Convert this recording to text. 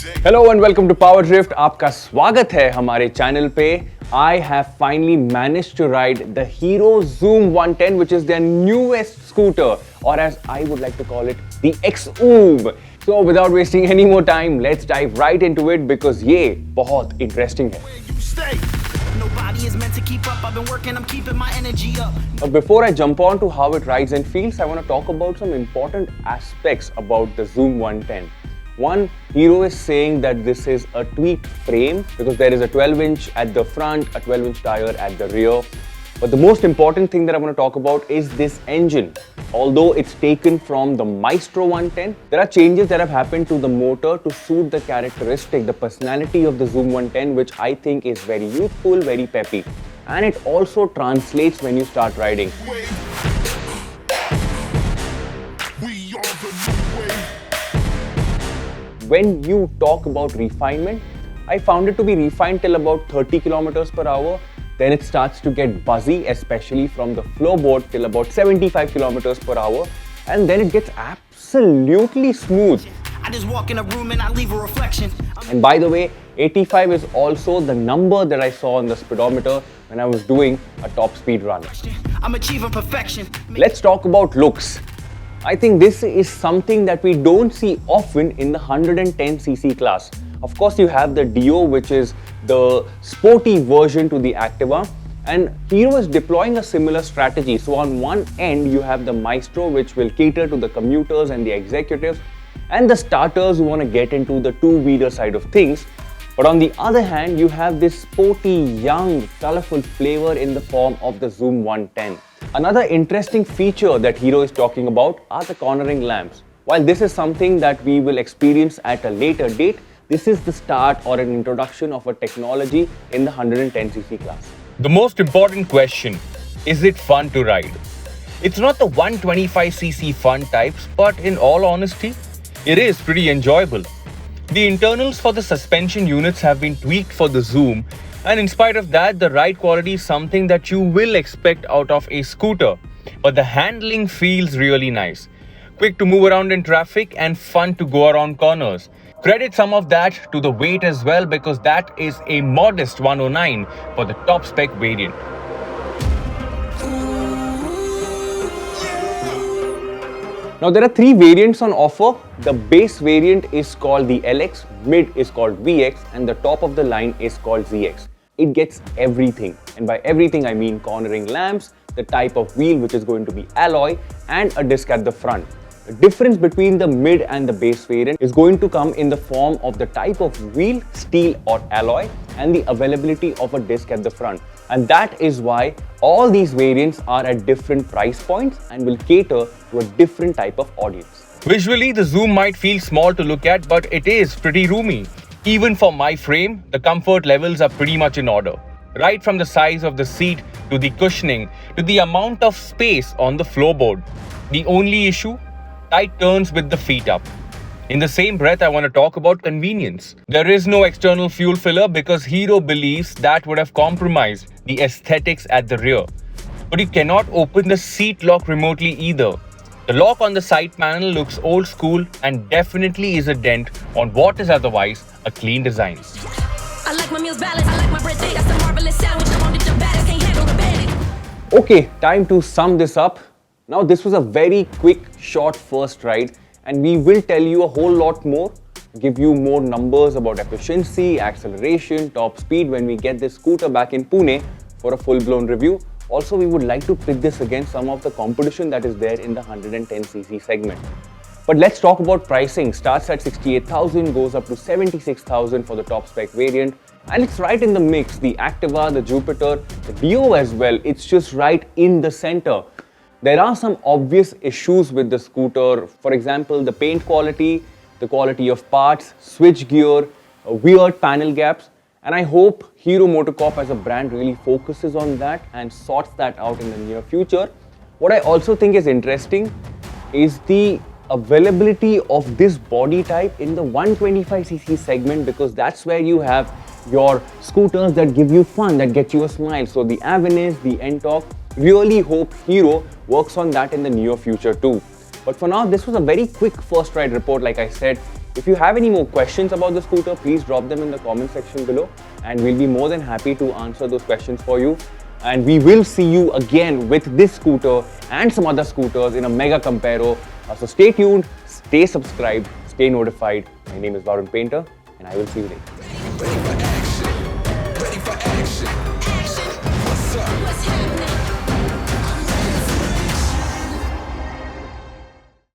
Hello and welcome to PowerDrift. आपका स्वागत है हमारे चैनल पे. I have finally managed to ride the Hero Xoom 110, which is their newest scooter, or as I would like to call it, the Xoom. So without wasting any more time, let's dive right into it because ये बहुत interesting है. Nobody is meant to keep up. I've been working, I'm keeping my energy up. But before I jump on to how it rides and feels, I want to talk about some important aspects about the Xoom 110. One, Hero is saying that this is a tweaked frame because there is a 12-inch at the front, a 12-inch tire at the rear. But the most important thing that I want to talk about is this engine. Although it's taken from the Maestro 110, there are changes that have happened to the motor to suit the characteristic, the personality of the Xoom 110, which I think is very youthful, very peppy. And it also translates when you start riding. When you talk about refinement, I found it to be refined till about 30 kilometers per hour. Then it starts to get buzzy, especially from the floorboard till about 75 kilometers per hour. And then it gets absolutely smooth. I just walk in a room and I leave a reflection. And by the way, 85 is also the number that I saw on the speedometer when I was doing a top speed run. I'm achieving perfection. Let's talk about looks. I think this is something that we don't see often in the 110cc class. Of course, you have the Dio, which is the sporty version to the Activa, and Hero is deploying a similar strategy. So on one end, you have the Maestro, which will cater to the commuters and the executives, and the starters who want to get into the two-wheeler side of things. But on the other hand, you have this sporty, young, colorful flavor in the form of the Xoom 110. Another interesting feature that Hero is talking about are the cornering lamps. While this is something that we will experience at a later date, this is the start or an introduction of a technology in the 110cc class. The most important question, is it fun to ride? It's not the 125cc fun types, but in all honesty, it is pretty enjoyable. The internals for the suspension units have been tweaked for the Xoom, and in spite of that, the ride quality is something that you will expect out of a scooter. But the handling feels really nice. Quick to move around in traffic and fun to go around corners. Credit some of that to the weight as well because that is a modest 109 for the top spec variant. Now there are three variants on offer. The base variant is called the LX, mid is called VX, and the top of the line is called ZX. It gets everything, and by everything I mean cornering lamps, the type of wheel which is going to be alloy, and a disc at the front. The difference between the mid and the base variant is going to come in the form of the type of wheel, steel or alloy, and the availability of a disc at the front. And that is why all these variants are at different price points and will cater to a different type of audience. Visually, the Xoom might feel small to look at, but it is pretty roomy. Even for my frame, the comfort levels are pretty much in order. Right from the size of the seat to the cushioning to the amount of space on the floorboard. The only issue? Tight turns with the feet up. In the same breath, I want to talk about convenience. There is no external fuel filler because Hero believes that would have compromised the aesthetics at the rear. But you cannot open the seat lock remotely either. The lock on the side panel looks old school and definitely is a dent on what is otherwise a clean design. I like my meals balanced, I like my bread thick. That's a marvelous sandwich. I wanted your baddest, can't handle the bad. Okay, time to sum this up. Now this was a very quick, short first ride, and we will tell you a whole lot more, give you more numbers about efficiency, acceleration, top speed when we get this scooter back in Pune for a full-blown review. Also, we would like to pit this against some of the competition that is there in the 110cc segment. But let's talk about pricing. Starts at 68,000, goes up to 76,000 for the top spec variant. And it's right in the mix. The Activa, the Jupiter, the Dio as well. It's just right in the center. There are some obvious issues with the scooter. For example, the paint quality, the quality of parts, switch gear, weird panel gaps. And I hope Hero MotoCorp as a brand really focuses on that and sorts that out in the near future. What I also think is interesting is the availability of this body type in the 125cc segment because that's where you have your scooters that give you fun, that get you a smile. So the Avenir, the Ntorq, really hope Hero works on that in the near future too. But for now, this was a very quick first ride report. Like I said, If you have any more questions about the scooter, please drop them in the comment section below and we'll be more than happy to answer those questions for you. And we will see you again with this scooter and some other scooters in a mega comparo. So stay tuned, stay subscribed, stay notified. My name is Varun Painter and I will see you later.